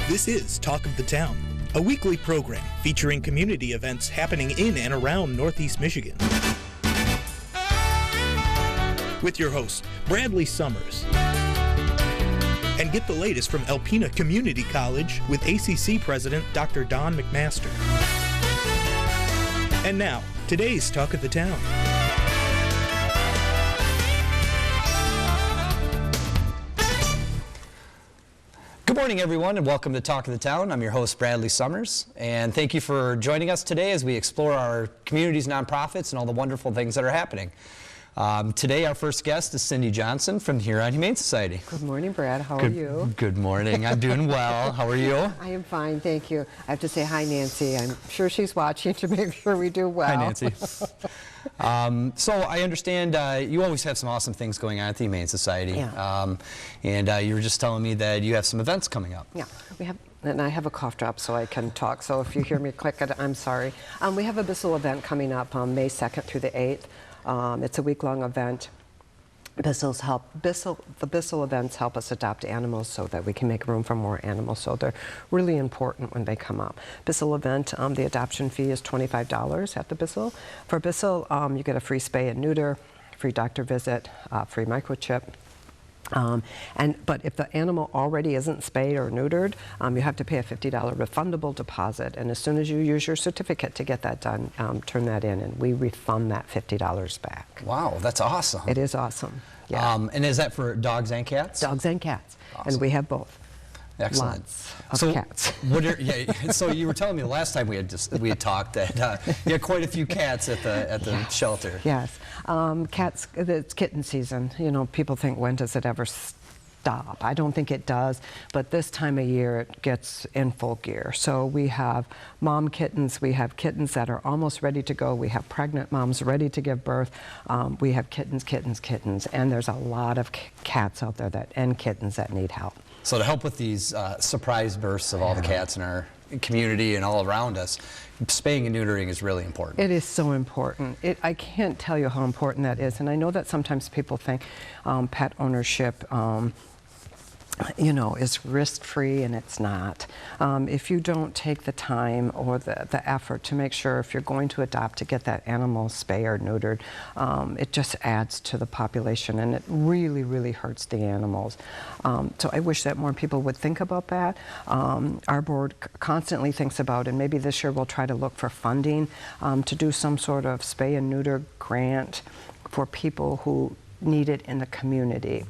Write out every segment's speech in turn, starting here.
This is Talk of the Town, a weekly program featuring community events happening in and around Northeast Michigan. With your host, Bradley Summers. And get the latest from Alpena Community College with ACC President Dr. Don McMaster. And now, today's Talk of the Town. Good morning, everyone, and welcome to Talk of the Town. I'm your host, Bradley Summers, and thank you for joining us today as we explore our community's nonprofits and all the wonderful things that are happening. Today, our first guest is Cindy Johnson from the Huron Humane Society. Good morning, Brad. How are you? Good morning. I'm doing well. How are you? I am fine, thank you. I have to say hi, Nancy. I'm sure she's watching to make sure we do well. Hi, Nancy. So I understand you always have some awesome things going on at the Humane Society. Yeah. And you were just telling me that you have some events coming up. Yeah, we have, and I have a cough drop so I can talk. So if you hear me click it, I'm sorry. We have a Bissell event coming up on May 2nd through the 8th. It's a week-long event. The Bissell events help us adopt animals so that we can make room for more animals. So they're really important when they come up. Bissell event, the adoption fee is $25 at the Bissell. For Bissell, you get a free spay and neuter, free doctor visit, free microchip. But if the animal already isn't spayed or neutered, you have to pay a $50 refundable deposit. And as soon as you use your certificate to get that done, turn that in, and we refund that $50 back. Wow, that's awesome. It is awesome. Yeah. And is that for dogs and cats? Dogs and cats. Awesome. And we have both. Excellent. Lots of cats. So you were telling me the last time we had talked that you had quite a few cats at the shelter. Yes. Cats, it's kitten season. You know, people think, when does it ever stop? I don't think it does, but this time of year it gets in full gear. So we have mom kittens, we have kittens that are almost ready to go, we have pregnant moms ready to give birth, we have kittens, and there's a lot of cats out there and kittens that need help. So to help with these surprise births of all the cats in our community and all around us, spaying and neutering is really important. It is so important. I can't tell you how important that is. And I know that sometimes people think pet ownership you know, is risk-free, and it's not. If you don't take the time or the effort to make sure, if you're going to adopt, to get that animal spayed or neutered, it just adds to the population, and it really, really hurts the animals. So I wish that more people would think about that. Our board constantly thinks about, and maybe this year we'll try to look for funding to do some sort of spay and neuter grant for people who need it in the community.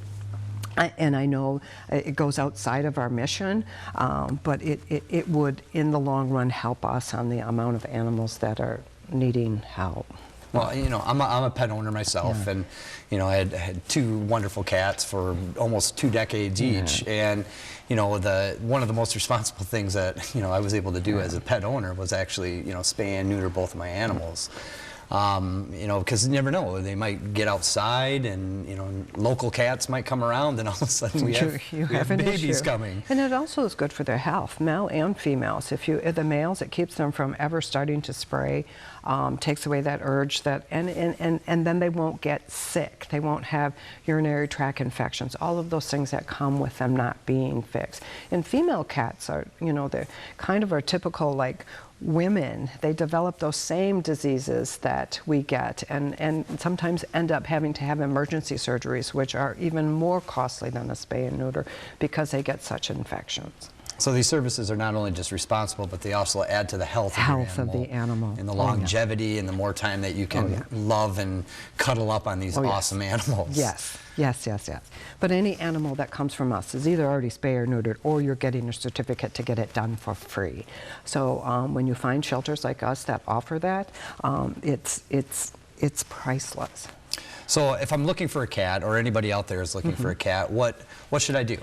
And I know it goes outside of our mission, but it would, in the long run, help us on the amount of animals that are needing help. Well, you know, I'm a pet owner myself, and you know, I had two wonderful cats for almost 2 decades each, and you know, one of the most responsible things that I was able to do as a pet owner was actually spay and neuter both of my animals. Because you never know, they might get outside, and local cats might come around, and all of a sudden we have babies coming. And it also is good for their health, male and females. If the males, it keeps them from ever starting to spray, takes away that urge, and then they won't get sick. They won't have urinary tract infections, all of those things that come with them not being fixed. And female cats are, they're kind of our typical, like, women. They develop those same diseases that we get, and sometimes end up having to have emergency surgeries, which are even more costly than a spay and neuter because they get such infections. So these services are not only just responsible, but they also add to the health of the animal. And the longevity and the more time that you can love and cuddle up on these awesome animals. Yes. But any animal that comes from us is either already spayed or neutered, or you're getting a certificate to get it done for free. So when you find shelters like us that offer that, it's priceless. So if I'm looking for a cat, or anybody out there is looking for a cat, what should I do?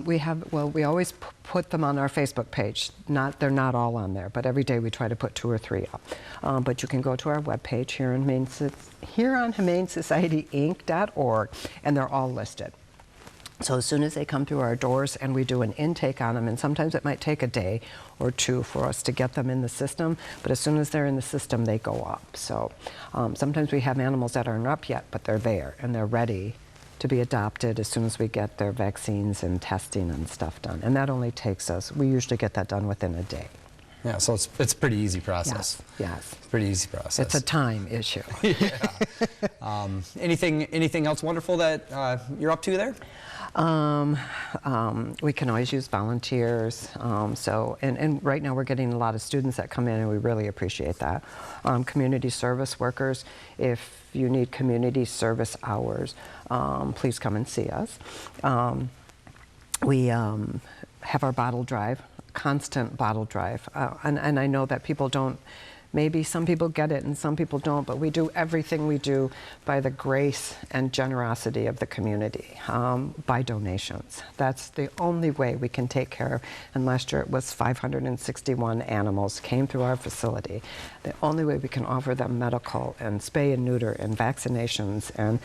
We always put them on our Facebook page. They're not all on there, but every day we try to put 2 or 3 up. But you can go to our webpage, humanhumane.org, and they're all listed. So as soon as they come through our doors, and we do an intake on them, and sometimes it might take a day or 2 for us to get them in the system, but as soon as they're in the system, they go up. So sometimes we have animals that aren't up yet, but they're there and they're ready to be adopted as soon as we get their vaccines and testing and stuff done. And that only takes us, we usually get that done within a day. Yeah, so it's a pretty easy process. Yes. Pretty easy process. It's a time issue. Yeah. Anything else wonderful that you're up to there? We can always use volunteers. And right now we're getting a lot of students that come in, and we really appreciate that. Community service workers, if you need community service hours, please come and see us. We have our bottle drive, constant bottle drive. And I know that people don't, maybe some people get it and some people don't, but we do everything we do by the grace and generosity of the community, by donations. That's the only way we can take care of, and last year it was 561 animals came through our facility. The only way we can offer them medical and spay and neuter and vaccinations and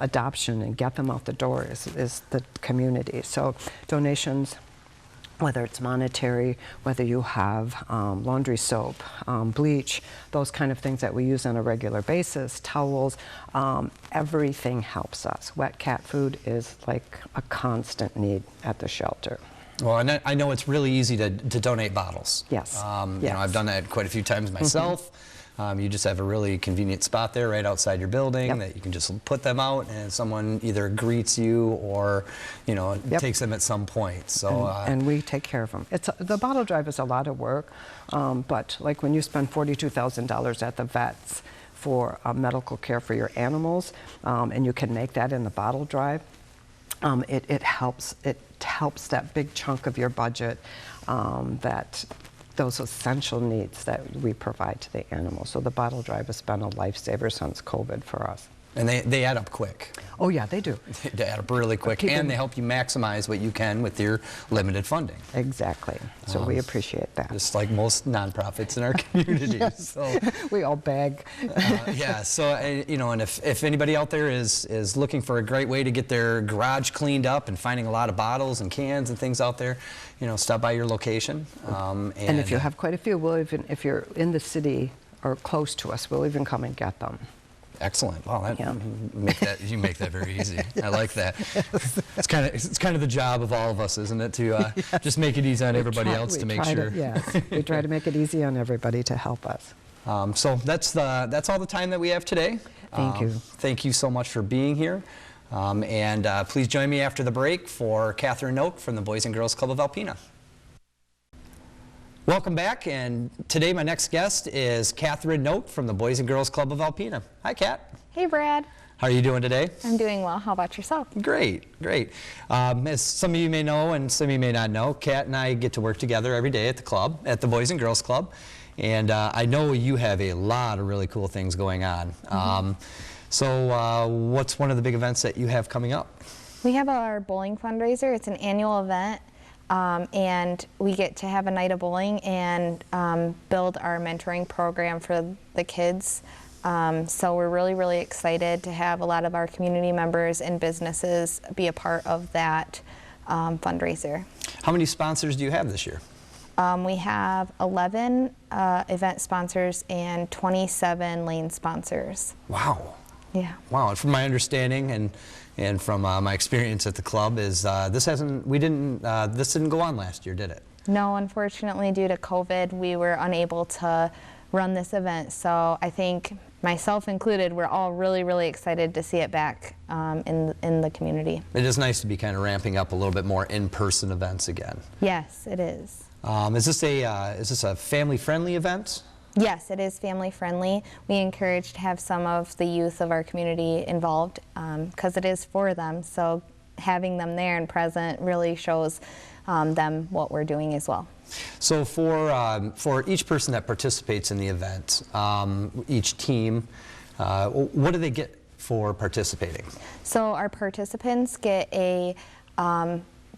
adoption and get them out the door is the community. So donations, whether it's monetary, whether you have laundry soap, bleach, those kind of things that we use on a regular basis, towels, everything helps us. Wet cat food is like a constant need at the shelter. Well, and I know it's really easy to donate bottles. Yes. You Yes. know, I've done that quite a few times myself. You just have a really convenient spot there right outside your building that you can just put them out, and someone either greets you or, you know, takes them at some point. So and we take care of them. The bottle drive is a lot of work, but like when you spend $42,000 at the vets for medical care for your animals, and you can make that in the bottle drive, it helps that big chunk of your budget those essential needs that we provide to the animals. So the bottle drive has been a lifesaver since COVID for us. And they add up quick. Oh yeah, they do. They add up really quick, and they help you maximize what you can with your limited funding. Exactly. So we appreciate that. Just like most nonprofits in our community. Yes. So, we all beg. yeah. So you know, and if anybody out there is looking for a great way to get their garage cleaned up and finding a lot of bottles and cans and things out there, you know, stop by your location. And if you have quite a few, we'll even, if you're in the city or close to us, we'll even come and get them. Excellent. Wow, you make that very easy. I like that. It's kind of the job of all of us, isn't it, to just make it easy on everybody else to make sure. Yes, we try to make it easy on everybody to help us. So that's all the time that we have today. Thank you. Thank you so much for being here. And please join me after the break for Catherine Noak from the Boys and Girls Club of Alpena. Welcome back, and today my next guest is Catherine Noak from the Boys and Girls Club of Alpena. Hi, Kat. Hey, Brad. How are you doing today? I'm doing well. How about yourself? Great, great. As some of you may know and some of you may not know, Kat and I get to work together every day at the club, at the Boys and Girls Club, and I know you have a lot of really cool things going on. So what's one of the big events that you have coming up? We have our bowling fundraiser. It's an annual event. And we get to have a night of bowling and build our mentoring program for the kids. So we're really, really excited to have a lot of our community members and businesses be a part of that fundraiser. How many sponsors do you have this year? We have 11 event sponsors and 27 lane sponsors. Wow. Yeah. Wow. And from my understanding and from my experience at the club is this didn't go on last year, did it? No, unfortunately, due to COVID, we were unable to run this event. So I think, myself included, we're all really, really excited to see it back in the community. It is nice to be kind of ramping up a little bit more in-person events again. Yes, it is. Is this a family-friendly event? Yes, it is family friendly. We encourage to have some of the youth of our community involved because it is for them. So having them there and present really shows them what we're doing as well. So for each person that participates in the event, each team, what do they get for participating? So our participants get a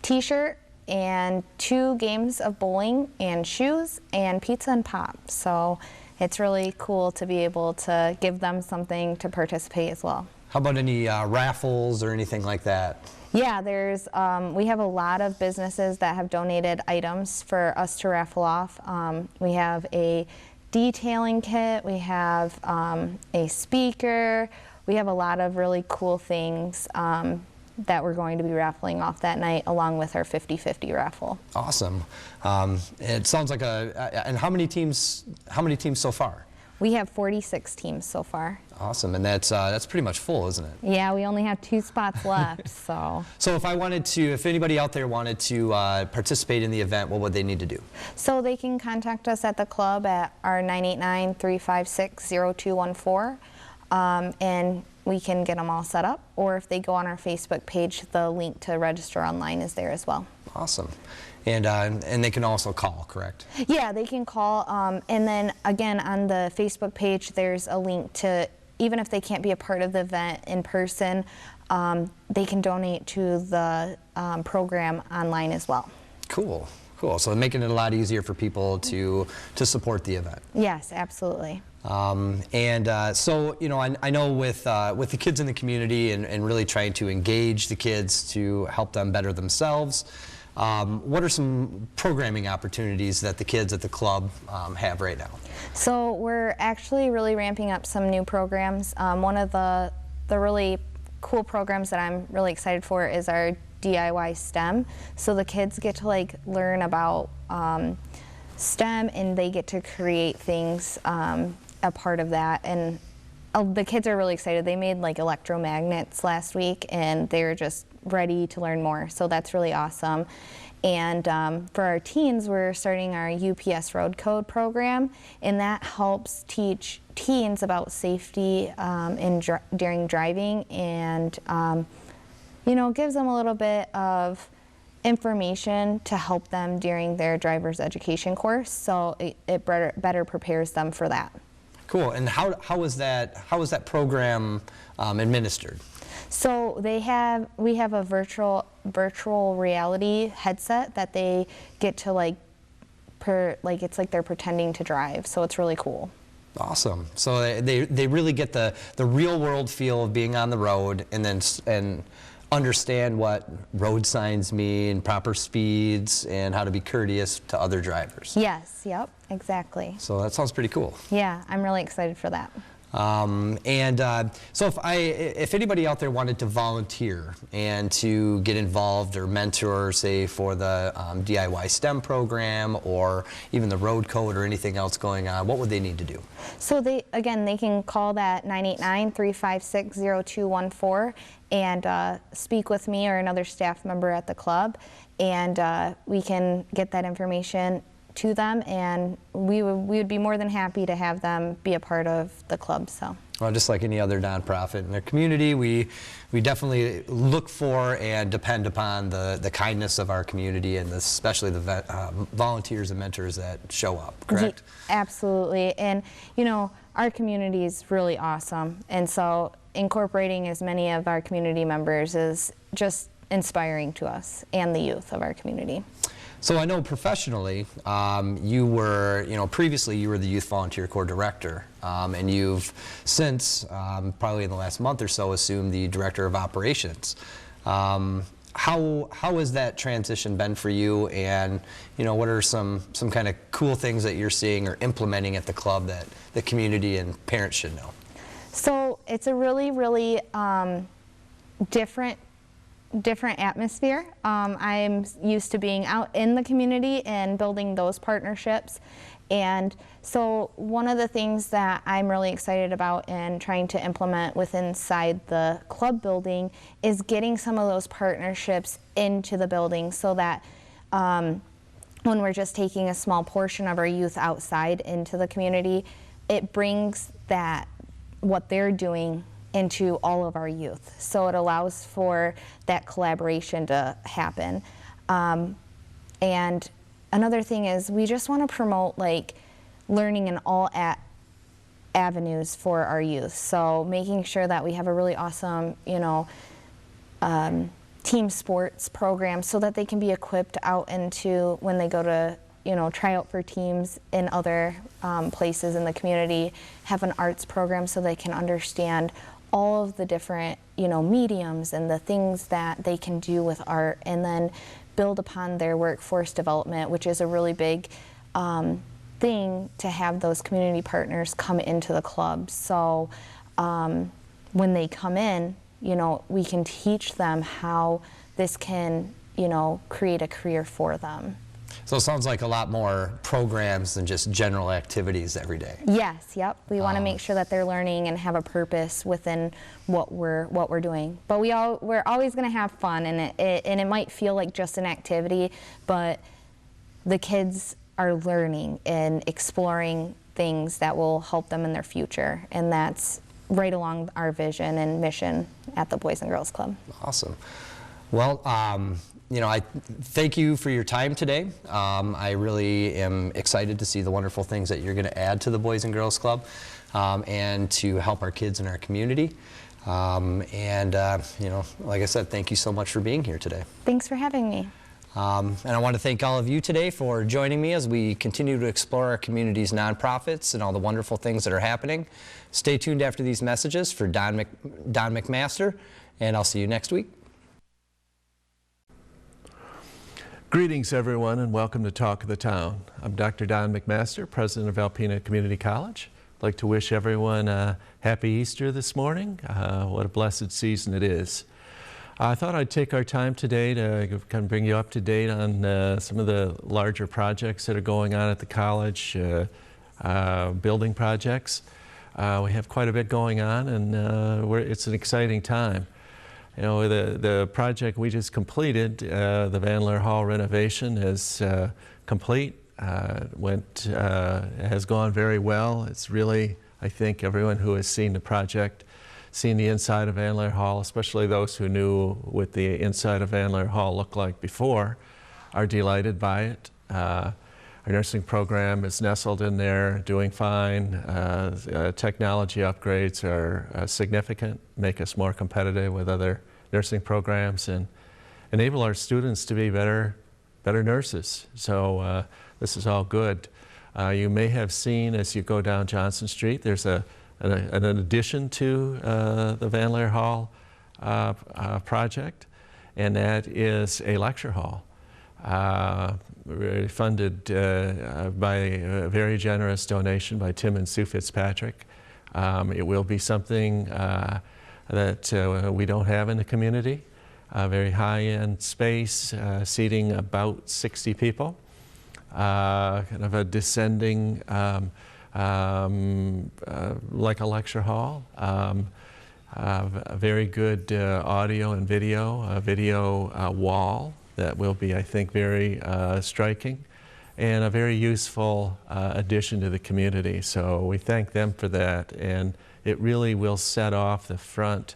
t-shirt and 2 games of bowling and shoes and pizza and pop. So it's really cool to be able to give them something to participate as well. How about any raffles or anything like that? Yeah, we have a lot of businesses that have donated items for us to raffle off. We have a detailing kit, we have a speaker, we have a lot of really cool things that we're going to be raffling off that night, along with our 50-50 raffle. Awesome. It sounds like and how many teams so far? We have 46 teams so far. Awesome, and that's pretty much full, isn't it? Yeah, we only have 2 spots left, so. So if anybody out there wanted to participate in the event, what would they need to do? So they can contact us at the club at our 989-356-0214, and we can get them all set up. Or if they go on our Facebook page, the link to register online is there as well. Awesome. And they can also call, correct? Yeah, they can call, and then again on the Facebook page there's a link to, even if they can't be a part of the event in person, they can donate to the program online as well. Cool, cool. So making it a lot easier for people to support the event. Yes, absolutely. So, you know, I know with the kids in the community and really trying to engage the kids to help them better themselves, what are some programming opportunities that the kids at the club have right now? So we're actually really ramping up some new programs. One of the really cool programs that I'm really excited for is our DIY STEM. So the kids get to like learn about STEM, and they get to create things a part of that. And the kids are really excited. They made like electromagnets last week, and they're just ready to learn more. So that's really awesome. And for our teens, we're starting our UPS Road Code program, and that helps teach teens about safety during driving, and you know, gives them a little bit of information to help them during their driver's education course. So it better prepares them for that. Cool. And how is that program administered? So we have a virtual reality headset that they get to it's like they're pretending to drive. So it's really cool. Awesome. So they really get the real world feel of being on the road, and understand what road signs mean, proper speeds, and how to be courteous to other drivers. Yes. Yep. Exactly. So that sounds pretty cool. Yeah, I'm really excited for that. So if anybody out there wanted to volunteer and to get involved or mentor, say for the DIY STEM program or even the road code or anything else going on, what would they need to do? So they can call that 989-356-0214 and speak with me or another staff member at the club, and we can get that information to them, and we would be more than happy to have them be a part of the club. So. Well, just like any other nonprofit in their community, we definitely look for and depend upon the kindness of our community, and especially the volunteers and mentors that show up, correct? Absolutely. And you know, our community is really awesome, and so incorporating as many of our community members is just inspiring to us and the youth of our community. So I know professionally, previously you were the Youth Volunteer Corps Director, and you've since, probably in the last month or so, assumed the Director of Operations. How has that transition been for you, and what are some kind of cool things that you're seeing or implementing at the club that the community and parents should know? So it's a really, really different atmosphere. I'm used to being out in the community and building those partnerships, and so one of the things that I'm really excited about and trying to implement inside the club building is getting some of those partnerships into the building, so that when we're just taking a small portion of our youth outside into the community, it brings what they're doing into all of our youth. So it allows for that collaboration to happen. And another thing is we just want to promote learning in all avenues for our youth. So making sure that we have a really awesome, team sports program, so that they can be equipped out into when they go to try out for teams in other places in the community, have an arts program so they can understand all of the different, mediums and the things that they can do with art, and then build upon their workforce development, which is a really big thing to have those community partners come into the club. So when they come in, you know, we can teach them how this can, you know, create a career for them. So it sounds like a lot more programs than just general activities every day. Yes, yep. We want to make sure that they're learning and have a purpose within what we're doing. But we're always going to have fun, and it might feel like just an activity, but the kids are learning and exploring things that will help them in their future, and that's right along our vision and mission at the Boys and Girls Club. Awesome. Well, you know, I thank you for your time today. I really am excited to see the wonderful things that you're going to add to the Boys and Girls Club and to help our kids in our community. You know, like I said, thank you so much for being here today. Thanks for having me. And I want to thank all of you today for joining me as we continue to explore our community's nonprofits and all the wonderful things that are happening. Stay tuned after these messages for Don McMaster, and I'll see you next week. Greetings, everyone, and welcome to Talk of the Town. I'm Dr. Don McMaster, president of Alpena Community College. I'd like to wish everyone a happy Easter this morning. What a blessed season it is. I thought I'd take our time today to kind of bring you up to date on some of the larger projects that are going on at the college, building projects. We have quite a bit going on, and it's an exciting time. You know, the project we just completed, the Leer Hall renovation, is complete. Has gone very well. It's really, I think, everyone who has seen the project, seen the inside of Leer Hall, especially those who knew what the inside of Leer Hall looked like before, are delighted by it. Our nursing program is nestled in there, doing fine. Technology upgrades are significant, make us more competitive with other nursing programs, and enable our students to be better nurses. So this is all good. You may have seen as you go down Johnson Street, there's an addition to the Leer Hall project, and that is a lecture hall. Funded by a very generous donation by Tim and Sue Fitzpatrick. It will be something that we don't have in the community. Very high-end space, seating about 60 people. Kind of a descending, like a lecture hall. A very good audio and video, a video wall that will be, I think, very striking, and a very useful addition to the community. So we thank them for that, and it really will set off the front.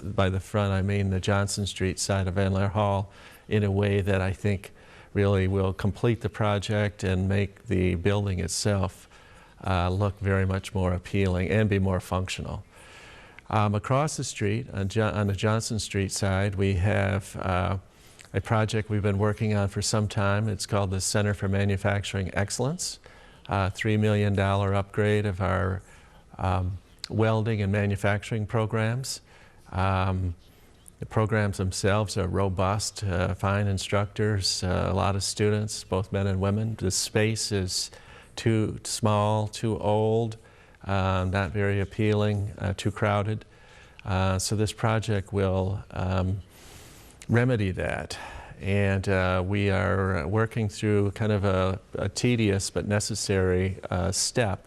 By the front, I mean the Johnson Street side of Leer Hall, in a way that I think really will complete the project and make the building itself look very much more appealing and be more functional. Across the street, on the Johnson Street side, we have a project we've been working on for some time. It's called the Center for Manufacturing Excellence, $3 million upgrade of our welding and manufacturing programs. The programs themselves are robust, fine instructors, a lot of students, both men and women. The space is too small, too old, not very appealing, too crowded. So this project will remedy that. And we are working through kind of a tedious but necessary step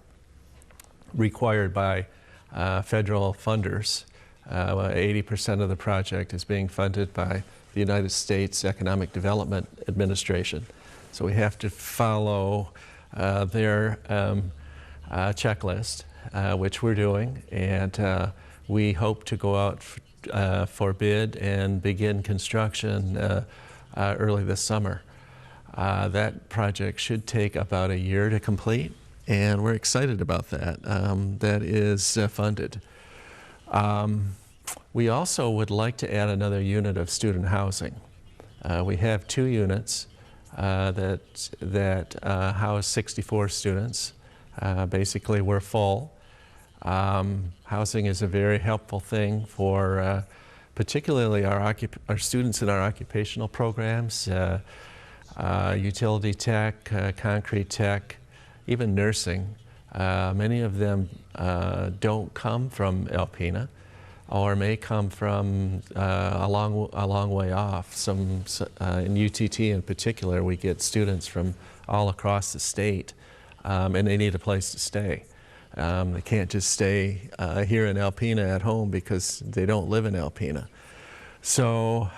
required by federal funders. 80% of the project is being funded by the United States Economic Development Administration. So we have to follow their checklist, which we're doing, and we hope to go out for bid and begin construction early this summer. That project should take about a year to complete, and we're excited about that. That is funded. We also would like to add another unit of student housing. We have 2 units that house 64 students. Basically, we're full. Housing is a very helpful thing for particularly our students in our occupational programs, utility tech, concrete tech, even nursing. Many of them don't come from Alpena. or may come from a long way off. In UTT in particular, we get students from all across the state, and they need a place to stay. They can't just stay here in Alpena at home because they don't live in Alpena. So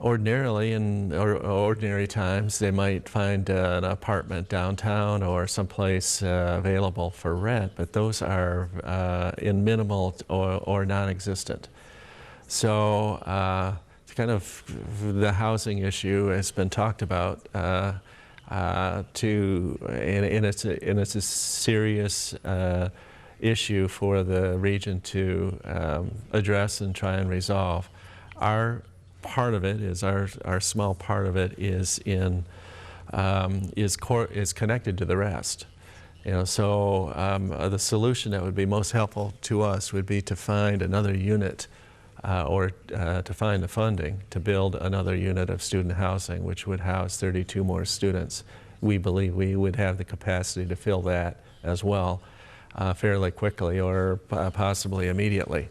ordinarily, in ordinary times, they might find an apartment downtown or someplace available for rent, but those are in minimal or non-existent. So kind of the housing issue has been talked about and it's a serious issue for the region to address and try and resolve. Our part of it is our small part of it is connected to the rest. So the solution that would be most helpful to us would be to find another unit or to find the funding to build another unit of student housing, which would house 32 more students. We believe we would have the capacity to fill that as well fairly quickly or possibly immediately.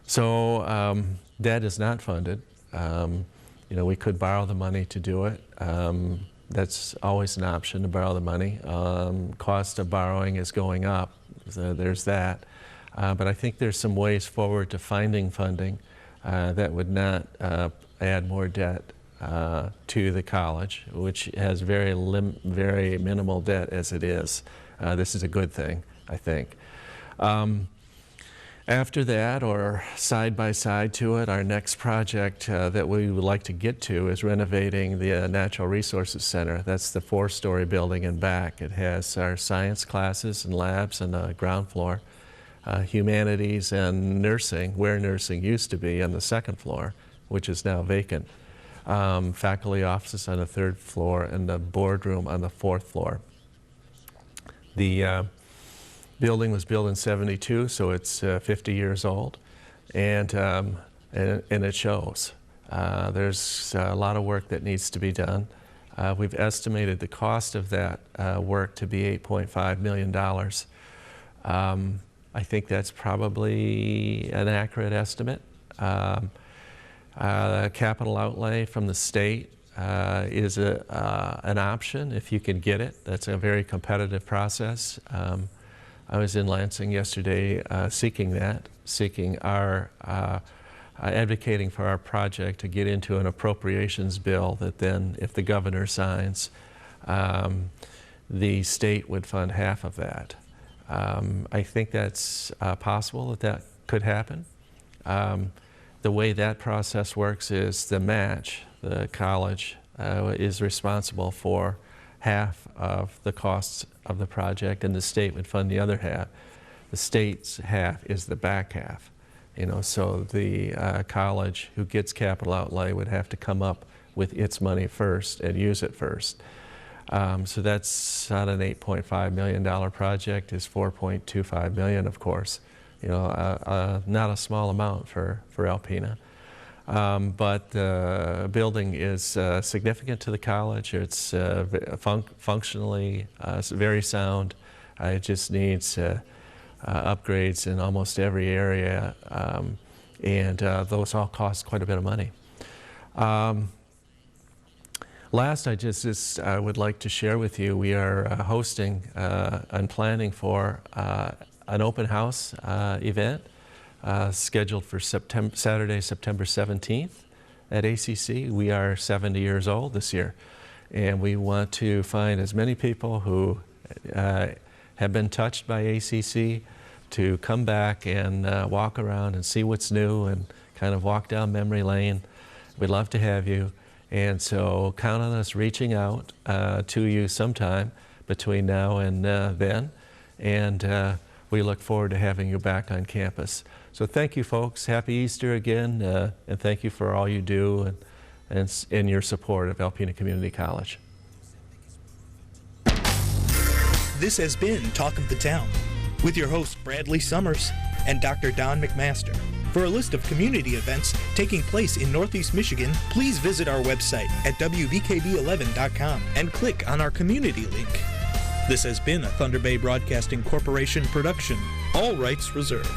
So that is not funded. We could borrow the money to do it. That's always an option, to borrow the money. Cost of borrowing is going up, so there's that. But I think there's some ways forward to finding funding that would not add more debt to the college, which has very minimal debt as it is. This is a good thing, I think. After that, or side by side to it, our next project that we would like to get to is renovating the Natural Resources Center. That's the 4-story building in back. It has our science classes and labs on the ground floor, humanities and nursing, where nursing used to be, on the 2nd floor, which is now vacant. Faculty offices on the 3rd floor, and the boardroom on the 4th floor. The building was built in '72, so it's 50 years old, and it shows. There's a lot of work that needs to be done. We've estimated the cost of that work to be $8.5 million. I think that's probably an accurate estimate. Capital outlay from the state is an option if you can get it. That's a very competitive process. I was in Lansing yesterday seeking advocating for our project to get into an appropriations bill that then, if the governor signs, the state would fund half of that. I think that's possible that could happen. The way that process works is the match. The college is responsible for half of the costs of the project, and the state would fund the other half. The state's half is the back half. So the college who gets capital outlay would have to come up with its money first and use it first. So that's not an $8.5 million project. It's $4.25 million, of course. Not a small amount for Alpena. But the building is significant to the college. It's functionally very sound. It just needs upgrades in almost every area, and those all cost quite a bit of money. Last, I would like to share with you, we are hosting and planning for an open house event scheduled for Saturday, September 17th at ACC. We are 70 years old this year, and we want to find as many people who have been touched by ACC to come back and walk around and see what's new and kind of walk down memory lane. We'd love to have you, and so count on us reaching out to you sometime between now and then, and we look forward to having you back on campus. So thank you, folks. Happy Easter again, and thank you for all you do and in your support of Alpena Community College. This has been Talk of the Town with your host Bradley Summers and Dr. Don McMaster. For a list of community events taking place in Northeast Michigan, please visit our website at wbkb11.com and click on our community link. This has been a Thunder Bay Broadcasting Corporation production. All rights reserved.